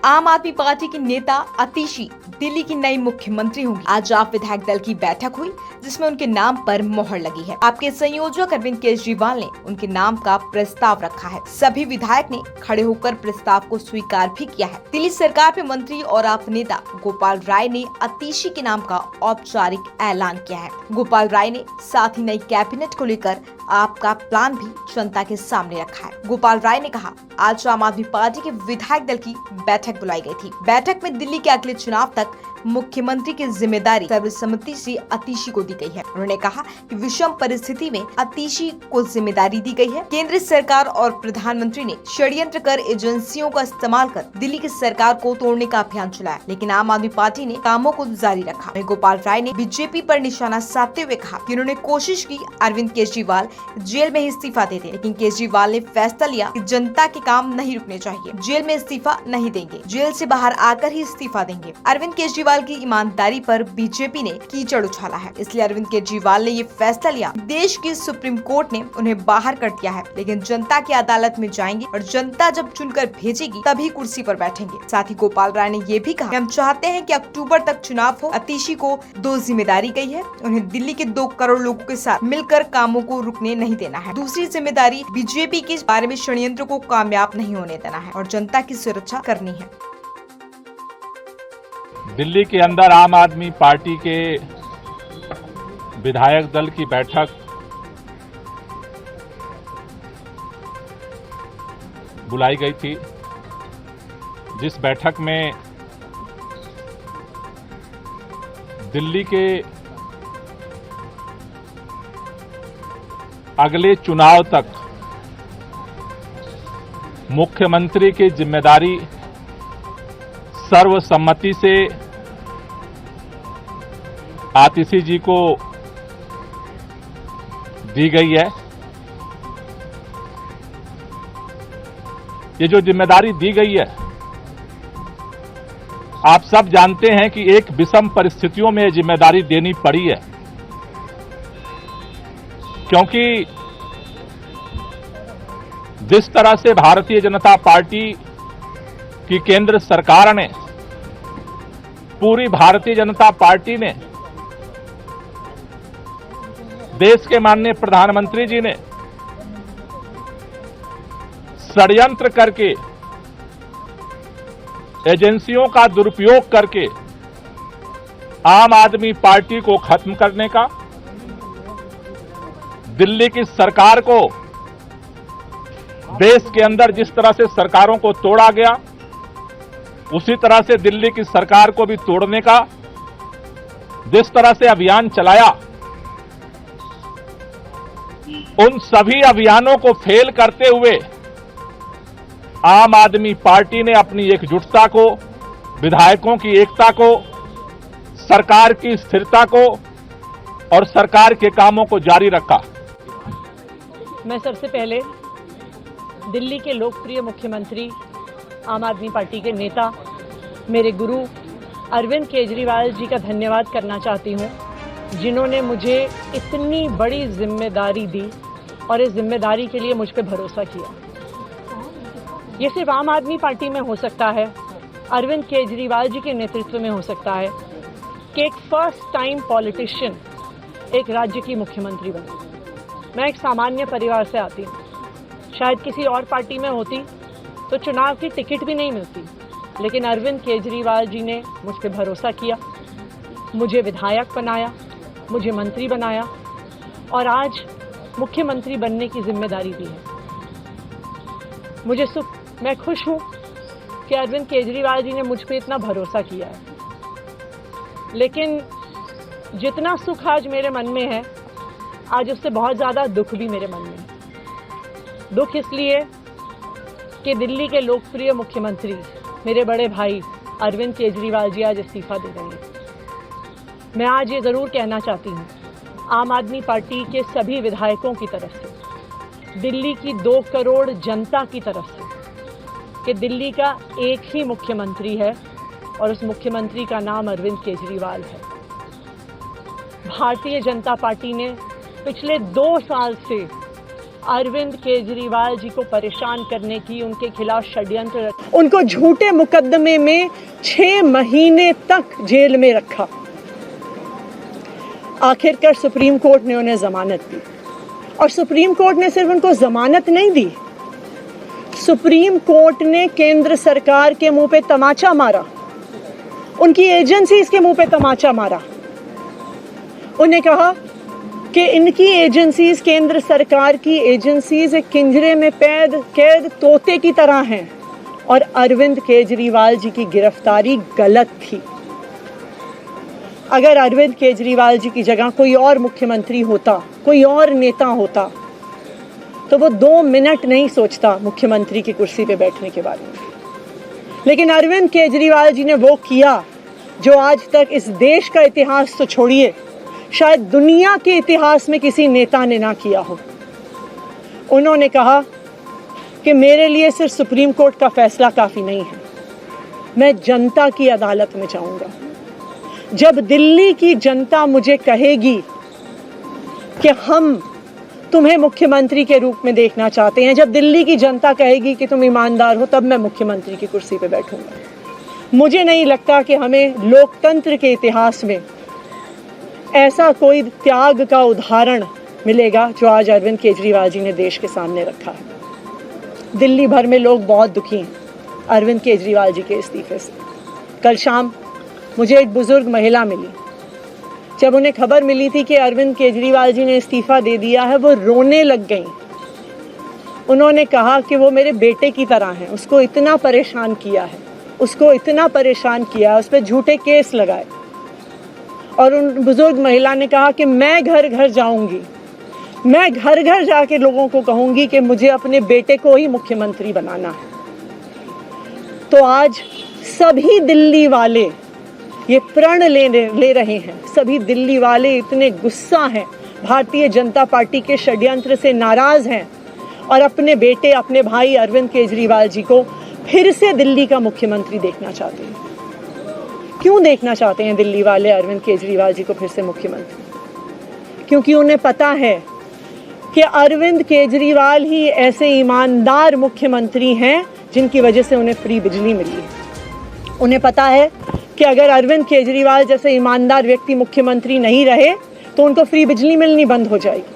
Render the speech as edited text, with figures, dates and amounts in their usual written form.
आम आदमी पार्टी की नेता आतिशी दिल्ली की नई मुख्यमंत्री होंगी। आज आप विधायक दल की बैठक हुई जिसमें उनके नाम पर मोहर लगी है। आपके संयोजक अरविंद केजरीवाल ने उनके नाम का प्रस्ताव रखा है। सभी विधायक ने खड़े होकर प्रस्ताव को स्वीकार भी किया है। दिल्ली सरकार में मंत्री और आप नेता गोपाल राय ने आतिशी के नाम का औपचारिक ऐलान किया है। गोपाल राय ने साथ ही नई कैबिनेट को लेकर आपका प्लान भी जनता के सामने रखा है। गोपाल राय ने कहा, आज आम आदमी पार्टी के विधायक दल की बैठक बुलाई गई थी। बैठक में दिल्ली के अगले चुनाव तक मुख्यमंत्री की जिम्मेदारी सर्वसम्मति से आतिशी को दी गई है। उन्होंने कहा कि विषम परिस्थिति में आतिशी को जिम्मेदारी दी गई है। केंद्र सरकार और प्रधानमंत्री ने षड्यंत्र कर एजेंसियों का इस्तेमाल कर दिल्ली की सरकार को तोड़ने का अभियान चलाया, लेकिन आम आदमी पार्टी ने कामों को जारी रखा। गोपाल राय ने बीजेपी पर निशाना साधते हुए कहा कि उन्होंने कोशिश की अरविंद केजरीवाल जेल में इस्तीफा दे दे, लेकिन केजरीवाल ने फैसला लिया कि जनता के काम नहीं रुकने चाहिए। जेल में इस्तीफा नहीं देंगे, जेल से बाहर आकर ही इस्तीफा देंगे। अरविंद केजरीवाल की ईमानदारी पर बीजेपी ने कीचड़ उछाला है, इसलिए अरविंद केजरीवाल ने ये फैसला लिया। देश की सुप्रीम कोर्ट ने उन्हें बाहर कर दिया है, लेकिन जनता की अदालत में जाएंगे और जनता जब चुनकर भेजेगी तभी कुर्सी पर बैठेंगे। साथ ही गोपाल राय ने ये भी कहा कि हम चाहते हैं कि अक्टूबर तक चुनाव हो। आतिशी को 2 जिम्मेदारी गई है, उन्हें दिल्ली के 2 करोड़ लोगों के साथ मिलकर कामों को रुकने नहीं देना है। दूसरी जिम्मेदारी बीजेपी के बारे में षड्यंत्र को कामयाब नहीं होने देना है और जनता की सुरक्षा करनी है। दिल्ली के अंदर आम आदमी पार्टी के विधायक दल की बैठक बुलाई गई थी, जिस बैठक में दिल्ली के अगले चुनाव तक मुख्यमंत्री की जिम्मेदारी सर्वसम्मति से आतिशी जी को दी गई है। ये जो जिम्मेदारी दी गई है, आप सब जानते हैं कि एक विषम परिस्थितियों में जिम्मेदारी देनी पड़ी है, क्योंकि जिस तरह से भारतीय जनता पार्टी की केंद्र सरकार ने, पूरी भारतीय जनता पार्टी ने, देश के माननीय प्रधानमंत्री जी ने षड्यंत्र करके, एजेंसियों का दुरुपयोग करके आम आदमी पार्टी को खत्म करने का, दिल्ली की सरकार को, देश के अंदर जिस तरह से सरकारों को तोड़ा गया उसी तरह से दिल्ली की सरकार को भी तोड़ने का जिस तरह से अभियान चलाया, उन सभी अभियानों को फेल करते हुए आम आदमी पार्टी ने अपनी एकजुटता को, विधायकों की एकता को, सरकार की स्थिरता को और सरकार के कामों को जारी रखा। मैं सबसे पहले दिल्ली के लोकप्रिय मुख्यमंत्री, आम आदमी पार्टी के नेता, मेरे गुरु अरविंद केजरीवाल जी का धन्यवाद करना चाहती हूं, जिन्होंने मुझे इतनी बड़ी जिम्मेदारी दी और इस जिम्मेदारी के लिए मुझ पर भरोसा किया। ये सिर्फ आम आदमी पार्टी में हो सकता है, अरविंद केजरीवाल जी के नेतृत्व में हो सकता है कि एक फर्स्ट टाइम पॉलिटिशियन एक राज्य की मुख्यमंत्री बने। मैं एक सामान्य परिवार से आती हूँ, शायद किसी और पार्टी में होती तो चुनाव की टिकट भी नहीं मिलती, लेकिन अरविंद केजरीवाल जी ने मुझ पर भरोसा किया, मुझे विधायक बनाया, मुझे मंत्री बनाया और आज मुख्यमंत्री बनने की जिम्मेदारी दी है। मैं खुश हूँ कि अरविंद केजरीवाल जी ने मुझ पर इतना भरोसा किया है, लेकिन जितना सुख आज मेरे मन में है, आज उससे बहुत ज़्यादा दुख भी मेरे मन में है। दुख इसलिए कि दिल्ली के लोकप्रिय मुख्यमंत्री, मेरे बड़े भाई अरविंद केजरीवाल जी आज इस्तीफा दे रहे हैं। मैं आज ये ज़रूर कहना चाहती हूँ आम आदमी पार्टी के सभी विधायकों की तरफ से, दिल्ली की 2 करोड़ जनता की तरफ से, कि दिल्ली का एक ही मुख्यमंत्री है और उस मुख्यमंत्री का नाम अरविंद केजरीवाल है। भारतीय जनता पार्टी ने पिछले 2 साल से अरविंद केजरीवाल जी को परेशान करने की उनके खिलाफ षड्यंत्र, उनको झूठे मुकदमे में 6 महीने तक जेल में रखा। आखिरकार सुप्रीम कोर्ट ने उन्हें जमानत दी, और सुप्रीम कोर्ट ने सिर्फ उनको जमानत नहीं दी, सुप्रीम कोर्ट ने केंद्र सरकार के मुंह पे तमाचा मारा, उनकी एजेंसीज के मुंह पे तमाचा मारा। उन्हें कहा कि इनकी एजेंसीज, केंद्र सरकार की एजेंसीज एक पिंजरे में कैद तोते की तरह हैं, और अरविंद केजरीवाल जी की गिरफ्तारी गलत थी। अगर अरविंद केजरीवाल जी की जगह कोई और मुख्यमंत्री होता, कोई और नेता होता, तो वो 2 मिनट नहीं सोचता मुख्यमंत्री की कुर्सी पे बैठने के बारे में। लेकिन अरविंद केजरीवाल जी ने वो किया जो आज तक इस देश का इतिहास तो छोड़िए, शायद दुनिया के इतिहास में किसी नेता ने ना किया हो। उन्होंने कहा कि मेरे लिए सिर्फ सुप्रीम कोर्ट का फैसला काफ़ी नहीं है, मैं जनता की अदालत में जाऊंगा। जब दिल्ली की जनता मुझे कहेगी कि हम तुम्हें मुख्यमंत्री के रूप में देखना चाहते हैं, जब दिल्ली की जनता कहेगी कि तुम ईमानदार हो, तब मैं मुख्यमंत्री की कुर्सी पे बैठूंगा। मुझे नहीं लगता कि हमें लोकतंत्र के इतिहास में ऐसा कोई त्याग का उदाहरण मिलेगा जो आज अरविंद केजरीवाल जी ने देश के सामने रखा है। दिल्ली भर में लोग बहुत दुखी हैं अरविंद केजरीवाल जी के इस्तीफे से। कल शाम मुझे एक बुजुर्ग महिला मिली, जब उन्हें खबर मिली थी कि अरविंद केजरीवाल जी ने इस्तीफा दे दिया है, वो रोने लग गई। उन्होंने कहा कि वो मेरे बेटे की तरह हैं, उसको इतना परेशान किया है, उसको इतना परेशान किया, उस पर झूठे केस लगाए। और उन बुजुर्ग महिला ने कहा कि मैं घर घर जाऊंगी, मैं घर घर जाके लोगों को कहूंगी कि मुझे अपने बेटे को ही मुख्यमंत्री बनाना है। तो आज सभी दिल्ली वाले ये प्रण ले रहे हैं, सभी दिल्ली वाले इतने गुस्सा हैं, भारतीय जनता पार्टी के षड्यंत्र से नाराज हैं, और अपने बेटे, अपने भाई अरविंद केजरीवाल जी को फिर से दिल्ली का मुख्यमंत्री देखना चाहते हैं। क्यों देखना चाहते हैं दिल्ली वाले अरविंद केजरीवाल जी को फिर से मुख्यमंत्री? क्योंकि उन्हें पता है कि अरविंद केजरीवाल ही ऐसे ईमानदार मुख्यमंत्री हैं जिनकी वजह से उन्हें फ्री बिजली मिली है। उन्हें पता है कि अगर अरविंद केजरीवाल जैसे ईमानदार व्यक्ति मुख्यमंत्री नहीं रहे तो उनको फ्री बिजली मिलनी बंद हो जाएगी।